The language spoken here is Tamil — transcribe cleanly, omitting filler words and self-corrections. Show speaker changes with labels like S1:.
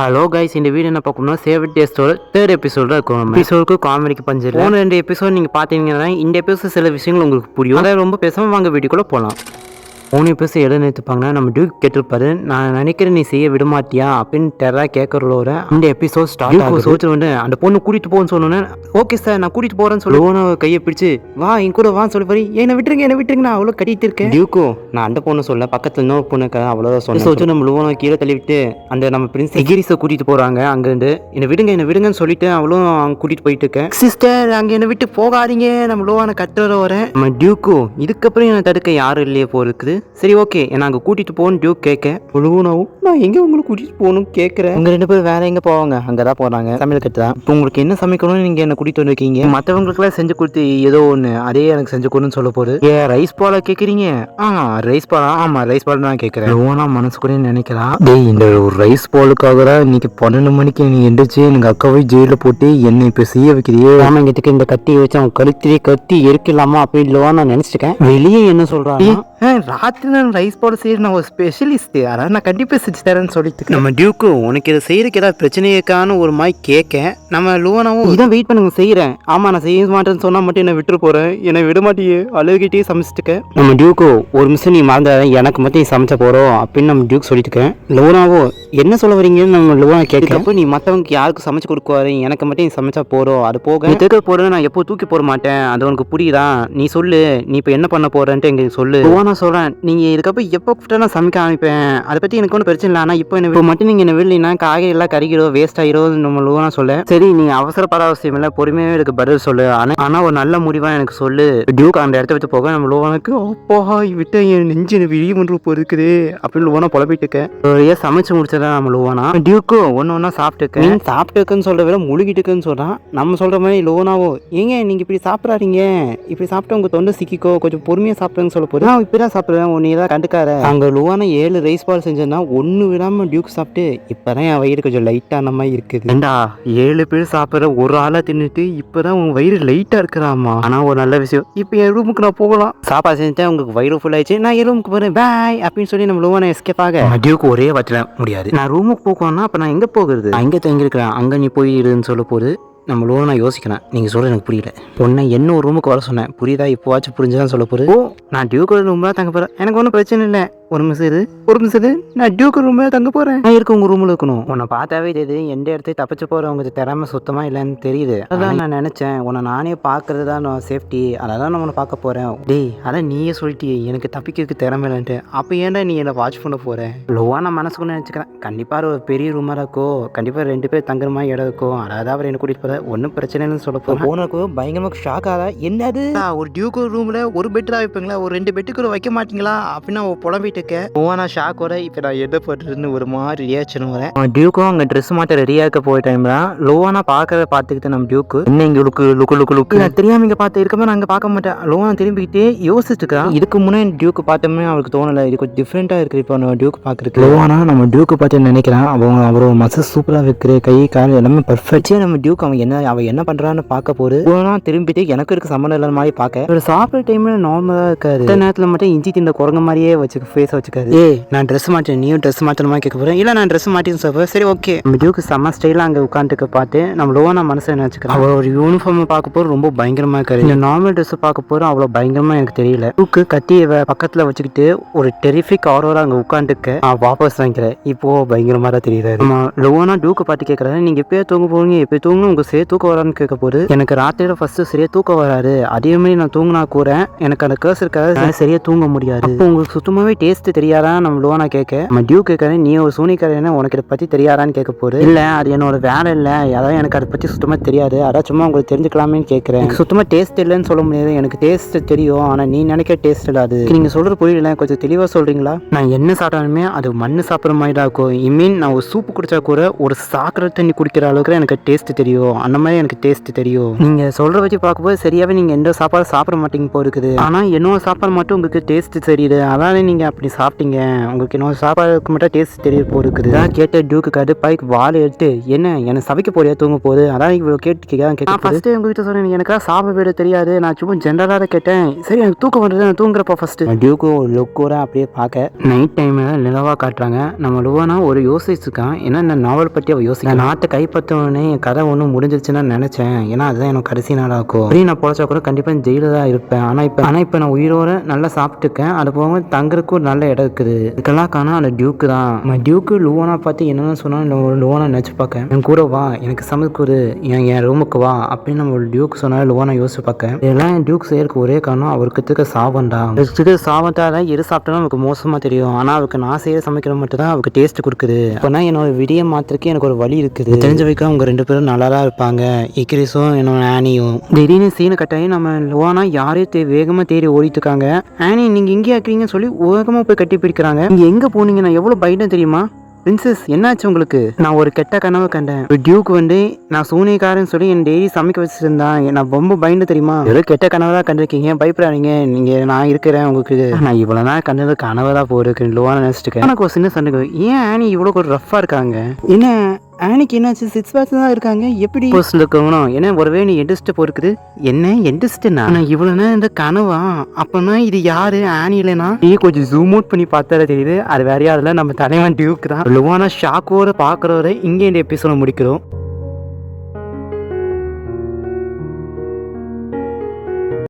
S1: ஹலோ கைஸ், இந்த வீடியோ என்ன பார்க்கணும்னா சேவ் டேஸ்டோட தேர்ட் எபிசோட இருக்கும். எபிசோடுக்கு காமெடிக்கு பஞ்சு போன 2 எபிசோட் நீங்கள் பார்த்தீங்கன்னா இந்த எபிசோட் சில விஷயங்கள் உங்களுக்கு புரியும். அதை ரொம்ப பேசாமல் வாங்க வீடியோக்குள்ளே போகலாம். 3 எபிசோட் எதை நிறுத்துப்பாங்கன்னா, நம்ம டியூக் கேட்டிருப்பாரு, நான் நினைக்கிறேன் நீ செய்ய விட மாட்டியா அப்படின்னு டெரா கேட்கறோட இந்த எபிசோட் ஸ்டார்ட் ஆகும். சோச்சு வந்து அந்த பொண்ணு கூட்டிட்டு போன்னு சொன்னோன்னே, ஓகே சார் நான் கூட்டிட்டு போறேன்னு சொல்லி லோனா கையை பிடிச்சு வா என் கூட வான்னு சொல்லி பாரு, என்னை விட்டுருங்க நான் அவ்வளோ கட்டிட்டு இருக்கேன். டியூக்கும் நான் அந்த பொண்ணு சொல்ல பக்கத்துல இன்னொரு பொண்ணுக்கு அவ்வளோதான் சொன்னேன். சோச்சு நம்ம லோனா கீழே தள்ளி விட்டு அந்த நம்ம பிரின்ஸ் எகிரிஸை கூட்டிட்டு போறாங்க. அங்கிருந்து என்னை விடுங்கன்னு சொல்லிட்டு அவளும் அங்கே கூட்டிட்டு போயிட்டு இருக்கேன். சிஸ்டர் அங்கே என்னை விட்டு போகாதீங்க, நம்ம லோவான கட்டுற வரேன். நம்ம டியூக்கும் இதுக்கப்புறம் என்னை தடுக்க யாரும் இல்லையே போயிருக்குது. சரி ஓகே என்ன அங்கே கூட்டிட்டு போகணும் டியூக் கேட்க, முழுவனாவும் நான் எங்கே உங்களை கூட்டிட்டு போகணும் கேட்குறேன். அங்கே 2 பேர் வேற எங்கே போவாங்க, அங்கே தான் போகிறாங்க சமையல் கட்டு தான். இப்போ உங்களுக்கு என்ன சமைக்கணும்னு நீங்கள் என்ன கூட்டிட்டு வந்துருக்கீங்க, மற்றவங்களுக்குலாம் செஞ்சு கொடுத்து ஏதோ ஒன்று அதே எனக்கு செஞ்சு கொடுன்னு சொல்ல போகுது. ரைஸ் பாலா கேட்குறீங்க? ரைஸ் பாலா, ஆமாம் ரைஸ் பால் தான் கேட்குறேன். லோனா மனசு கூட நினைக்கலாம், டேய் இந்த ஒரு ரைஸ் பாலுக்காக தான் இன்னைக்கு 12 மணிக்கு நீ எந்திரிச்சு எனக்கு அக்காவை ஜெயிலில் போட்டு என்னை இப்போ செய்ய வைக்கிறியே. ராமங்கத்துக்கு இந்த கட்டி வச்சு அவன் கழுத்திலே கட்டி எரிக்கலாமா அப்படின்னு நான் நினச்சிருக்கேன். வெளியே என்ன சொல்கிறாங்க, ராத்திரி நான் ரைஸ் பால் செய்ய நான் ஒரு ஸ்பெஷலிஸ்ட், அதாவது நான் கண்டிப்பாக செஞ்சு தரேன்னு சொல்லிட்டு நம்ம டியூக்கு உனக்கு இதை செய்யறதுக்கு ஏதாவது பிரச்சனைக்கான ஒரு மாதிரி கேட்க, நம்ம லோனாவும் இதான் வெயிட் பண்ணுங்க செய்கிறேன். ஆமாம் நான் செய்ய மாட்டேன்னு சொன்னால் மட்டும் என்ன விட்டுரு போகிறேன், என்னை விட மாட்டியே அழுகிட்டே சமைச்சிட்டுக்க. நம்ம டியூக்கு ஒரு நிமிஷம் நீ மறந்த எனக்கு மட்டும் நீ சமைச்ச போகிறோம் அப்படின்னு நம்ம டியூக் சொல்லிட்டுக்கேன். லோனாவோ என்ன சொல்ல வரீங்கன்னு நம்ம லோனா கேட்க, நீ மற்றவங்க யாருக்கு சமைச்சு கொடுக்குவாரு, எனக்கு மட்டும் நீ சமைச்சா போகிறோம், அது போக நீ தேக்க போகிறேன் நான் எப்போ தூக்கி போட மாட்டேன், அது உனக்கு புரியுதா, நீ சொல்லு நீ இப்போ என்ன பண்ண போகிறேன்ட்டு எங்களுக்கு சொல்லு. லோனா சொல்கிறேன், நீங்கள் இதுக்கப்புறம் எப்போ கூப்பிட்டா நான் சமைக்க ஆரம்பிப்பேன், அதை பற்றி எனக்கு ஒன்றும் பிரச்சனை இல்லை, ஆனால் இப்போ மட்டும் நீங்கள் என்ன விடலைன்னா காய்கறி எல்லாம் கறிக்கிறோம் வேஸ்ட் ஆகிரும் நம்ம லோனா சொல்ல. சரி நீ அவசரப்பட அவசியம் இல்லை, பொறுமையாக எனக்கு பதில் சொல்லு, ஆனால் ஒரு நல்ல முடிவாக எனக்கு சொல்லு. டியூக் அந்த இடத்த விட்டு போக நம்ம லோனாக்கு அப்போஹா விட்டு என் நெஞ்சு விழிய ஒன்று போயிருக்குது அப்படின்னு லோனா புலப்பிட்டு இருக்கேன். சமைச்சு முடிச்சதான் நம்ம லோனா டியூக்கு ஒன்று சாப்பிட்டுக்குன்னு சொல்கிற விட முழுகிட்டுக்குன்னு சொல்கிறான். நம்ம சொல்கிற மாதிரி லோனாவோ ஏங்க நீங்கள் இப்படி சாப்பிட்றாதீங்க, இப்படி சாப்பிட்டு உங்கள் தொண்டை சிக்கிக்கோ, கொஞ்சம் பொறுமையாக சாப்பிடுன்னு சொல்ல போது நான் இப்படி தான் சாப்பிட்றேன் ஒன்று தான் கண்டுக்கார. அங்கே லோவான 7 ரைஸ் பால் செஞ்சேன்னா ஒன்று விடாமல் டியூக் சாப்பிட்டு இப்போதான் என் வயிறு கொஞ்சம் லைட்டான மாதிரி இருக்குது. ஏண்டா 7 பேர் சாப்பிட்ற ஒரு ஆளாக தின்னுட்டு இப்போதான் உன் வயிறு லைட்டாக இருக்கிறாமா. ஆனால் ஒரு நல்ல விஷயம், இப்போ என் ரூமுக்கு நான் போகலாம், சாப்பாடு செஞ்சுட்டேன் உங்களுக்கு வயிறு ஃபுல் ஆயிடுச்சு, நான் என் ரூமுக்கு போகிறேன் பாய் அப்படின்னு சொல்லி நம்ம லோவான எஸ்கேப் ஆக டியூக் ஒரே வாட்டில் முடியாது. நான் ரூமுக்கு போகணும்னா அப்போ நான் எங்கே போகிறது, அங்கே தங்கியிருக்கிறேன், அங்கே நீ போய் இருன்னு சொல்ல போகுது. நம்ம லோனா யோசிக்கிறேன், நீங்கள் சொல்ல எனக்கு புரியல, பொண்ணை என்ன ஒரு ரூமுக்கு வர சொன்னேன் புரியுதா, இப்போவாச்சும் புரிஞ்சுதான் சொல்ல போகுது. நான் டியூக்கோட ரூம்லாம் தங்க போகிறேன், எனக்கு ஒன்றும் பிரச்சனை இல்லை, ஒரு நிமிஷம் நான் டியூக்கு ரூம்ல தங்க போகிறேன், நான் இருக்க உங்கள் ரூமில் இருக்கணும். உன்னை பார்த்தாவே தெரியுது எந்த இடத்துக்கு தப்பிச்சு போகிறவங்க திறமை சுத்தமாக இல்லைன்னு தெரியுது. அதான் நான் நினச்சேன் உன்னை நானே பார்க்கறது தான் நான் சேஃப்டி, அதான் நான் உன்னை பார்க்க போகிறேன். டேய் அதான் நீயே சொல்லிட்டியே எனக்கு தப்பிக்கிறதுக்கு திறமை இல்லைன்ட்டு, அப்போ ஏன்டா நீ என்னை வாட்ச் பண்ண போகிறேன். லோவா நான் மனசுக்குன்னு நினச்சிக்கிறேன், கண்டிப்பாக ஒரு பெரிய ரூமாக இருக்கோ, கண்டிப்பாக 2 பேர் தங்குற மாதிரி இடம் இருக்கும், அதாவது அவர் என்ன கூட்டிகிட்டு போகிற ஒன்றும் பிரச்சனை இல்லைன்னு சொல்ல போகிறேன். போனக்கு பயங்கரமாக ஷாக் ஆகா, என்னது ஒரு டியூக்கு ரூமில் ஒரு பெட் தான் வைப்பீங்களா, ஒரு 2 பெட்டுக்கு வைக்க மாட்டீங்களா அப்படின்னு அவன் புலம்பிட்டு போவானா ஷாக்கோட. இப்போ நான் எதை போட்டுருன்னு ஒரு மாதிரி ரியாக்ஷன் வரேன். டியூக்கும் அங்கே ட்ரெஸ் மாட்ட ரெடியாக இருக்க போய் டைம்ல லோவானா பார்க்கறத பார்த்துக்கிட்டு நம்ம டியூக்கு என்ன இங்கே லுக்கு நான் தெரியாம இங்கே பார்த்து இருக்கமே நான் அங்கே பார்க்க மாட்டேன். லோவானா திரும்பிக்கிட்டே யோசிச்சுட்டு இருக்கான். இதுக்கு முன்னாடி டியூக்கு பார்த்தோமே அவருக்கு தோணலை, இது கொஞ்சம் டிஃப்ரெண்டாக இருக்குது இப்போ நம்ம டியூக்கு பார்க்குறதுக்கு. லோவானா நம்ம டியூக்கு பார்த்து நினைக்கிறான், அவரோட மசல் சூப்பராக வைக்கிற கை கால் எல்லாமே பர்ஃபெக்டாக நம்ம டியூக் அவன் என்ன பண்ணுறான்னு பார்க்க போது லோவானா திரும்பிட்டு எனக்கு இருக்க சம்மந்தம் இல்லாத மாதிரி பார்க்க. ஒரு சாப்பிட்ற டைம்ல நார்மலாக இருக்காது, இந்த நேரத்தில் மட்டும் இஞ்சி திண்ட குரங்க மாதிரியே வச்சு ஃபேஸ் வச்சுக்காது. நான் ட்ரெஸ் மாட்டேன் நீயும் ட்ரெஸ் மாற்றணுமா கேட்க போகிறேன், இல்லை நான் ட்ரெஸ் மாட்டின்னு சொல்ல. சரி ஓகே நம்ம டியூக்கு செம்ம ஸ்டைலாக அங்கே உட்காந்துக்க பார்த்து நம்ம லோவானா மனசை நினச்சிக்கிறேன். அவள் ஒரு யூனிஃபார்மை பார்க்க போகிற ரொம்ப பயங்கரமாக இருக்காரு, இந்த நார்மல் ட்ரெஸ் பார்க்க போகிற அவ்வளோ பயங்கரமாக எனக்கு தெரியல. டியூக்கு கத்தியை பக்கத்தில் வச்சுக்கிட்டு ஒரு டெரிஃபிக் ஆரோரா அங்கே உட்காந்துக்க வாபஸ் வாங்கிக்கிறேன். இப்போ பயங்கரமாக தான் தெரியுது. நம்ம லோவானா டியூக்கு பார்த்து கேட்குறாரு, நீங்கள் எப்போயே தூங்க போவீங்க, எப்போ தூங்கணும் உங்களுக்கு சரியா தூக்கம் வரான்னு கேட்க போது. எனக்கு ராத்திரியில் ஃபர்ஸ்ட் சரியா தூக்கம் வராது, அதே மாதிரி நான் தூங்கினா கூட எனக்கு அந்த கேர்ஸ் இருக்காது, சரியா தூங்க முடியாது. அப்போ உங்களுக்கு சுத்தமாகவே டேஸ்ட் தெரியாதான் நம்ம லோனா கேட்க, நம்ம டியூ கேட்கறேன் நீ ஒரு சூனிக்காரன்னு உனக்கு இதை பற்றி தெரியாதான்னு கேட்க போது. இல்லை அது என்னோட வேலை இல்லை, அதாவது எனக்கு அதை பற்றி சுத்தமாக தெரியாது, அதான் சும்மா உங்களுக்கு தெரிஞ்சுக்கலாமேன்னு கேட்குறேன். சுத்தமாக டேஸ்ட் இல்லைன்னு சொல்ல முடியாது, எனக்கு டேஸ்ட் தெரியும், ஆனால் நீ நினைக்க டேஸ்ட் இல்லை, அது நீங்கள் சொல்கிற புரியல, கொஞ்சம் தெளிவாக சொல்கிறீங்களா. நான் என்ன சாப்பிட்டாலுமே அது மண்ணு சாப்பிட்ற மாதிரி தான் இருக்கும், ஐ மீன் நான் ஒரு சூப்பு குடிச்சா கூட ஒரு சாக்கடை தண்ணி குடிக்கிற அளவுக்கு எனக்கு டேஸ்ட் தெரியும், அந்த மாதிரி எனக்கு டேஸ்ட் தெரியும். நீங்கள் சொல்கிற வச்சு பார்க்கும்போது சரியாகவே நீங்கள் எந்த சாப்பாடு சாப்பிட மாட்டீங்க போயிருக்குது, ஆனால் என்னோட சாப்பாடு மட்டும் உங்களுக்கு டேஸ்ட் தெரியுது, அதாவது நீங்கள் அப்படி இப்படி சாப்பிட்டீங்க, உங்களுக்கு இன்னும் சாப்பாடுக்கு மட்டும் டேஸ்ட் தெரிய போயிருக்குது. அதான் கேட்ட டியூக்கு காட்டு பைக் வாழை எடுத்து என்னை சமைக்க போறியா தூங்க போகுது, அதான் இவ்வளோ கேட்டு ஃபஸ்ட்டு எங்கள் வீட்டை சொன்னேன் எனக்கா சாப்பிட வீடு தெரியாது, நான் சும்மா ஜென்ரலாக கேட்டேன், சரி எனக்கு தூக்கம் வருது நான் தூங்குறப்ப ஃபஸ்ட்டு. டியூக்கு லுக்கூட அப்படியே பார்க்க நைட் டைமில் நிலவாக காட்டுறாங்க. நம்ம லுவானா ஒரு யோசிச்சுருக்கான், ஏன்னா இந்த நாவல் பற்றி அவள் யோசிக்க நாட்டை கைப்பற்றவனே என் கதை ஒன்றும் முடிஞ்சிருச்சுன்னு நினச்சேன், ஏன்னா அதுதான் எனக்கு கடைசி நாளாகும். அப்படி நான் பொழைச்சா கூட கண்டிப்பாக ஜெயிலில் தான் இருப்பேன். ஆனால் இப்போ நான் உயிரோட நல்லா சாப்பிட்டுருக்கேன், அது போக தங்குறதுக்கு ஒரு நல்ல இடம் இருக்குது. இதுக்கெல்லாம் காணா அந்த டியூக்கு தான். டியூக்கு லுவானா பார்த்து என்னென்ன சொன்னாலும் லுவானா நினச்சி பார்க்க, என் கூட வா எனக்கு சமைக்குது, என் ரூமுக்கு வா அப்படின்னு நம்ம டியூக்கு சொன்னாலும் லுவானா யோசிச்சு பார்க்க, இதெல்லாம் என் டியூக் செய்யறதுக்கு ஒரே காரணம் அவருக்கு சாவண்டா. சாவத்தால எது சாப்பிட்டாலும் அவருக்கு மோசமாக தெரியும், ஆனால் அவருக்கு நான் செய்ய சமைக்கிற மட்டும் தான் அவருக்கு டேஸ்ட் கொடுக்குது. அப்போனா என்னோட விடிய மாத்திரக்கு எனக்கு ஒரு வழி இருக்குது. தெரிஞ்ச வைக்க அவங்க 2 பேரும் நல்லா தான் இருப்பாங்க, இக்ரிஸும் என்னோட ஆனியும். திடீர்னு சீனை கட்டாயி நம்ம லுவானா யாரையும் வேகமாக தேடி ஓடிட்டு இருக்காங்க. ஆனி நீங்கள் இங்கே இருக்கிறீங்கன்னு சொல்லி வேகமாக போய் கட்டி பிடிக்கிறாங்க. நீங்கள் எங்கே போனீங்க, நான் எவ்வளோ பயந்தேன் தெரியுமா? பிரின்சஸ் என்னாச்சு உங்களுக்கு? நான் ஒரு கெட்ட கனவு கண்டேன். டியூக் நான் சூனியக்காரன்னு சொல்லி என் டெய்லி சமைக்க வச்சுருந்தான், நான் ரொம்ப பயந்து தெரியுமா? ஒரு கெட்ட கனவு தான் கண்டிருக்கீங்க, பயப்படாதீங்க, நீங்கள் நான் இருக்கிறேன் உங்களுக்கு. நான் இவ்வளோ தான் கண்டது கனவு தான் போயிருக்கு லோவான நினச்சிட்டு. எனக்கு ஒரு சின்ன சந்தேகம், ஏன் ஆனி இவ்வளோ ஒரு ரஃப்பாக இருக்காங்க? என்ன ஆனிக்கு என்னாச்சு? 6 பேர்ஸ் தான் இருக்காங்க, எப்படி போஸ்ட்ல இருக்கணும்? ஏன்னா ஒருவே நீ எண்டிஸ்ட்டு போயிருக்குது. என்ன எண்டிஸ்ட்டுனா இவ்வளோ நேரம் இந்த கனவா? அப்போனா இது யாரு? ஆனி இல்லைனா? நீ கொஞ்சம் ஜூம் அவுட் பண்ணி பார்த்தாலே தெரியுது, அது வேற யாரில் நம்ம தலைவன் டியூக் தான். லுவானா ஷாக்கோட பார்க்குறவரை இங்கே இந்த எபிசோட முடிக்கிறோம்.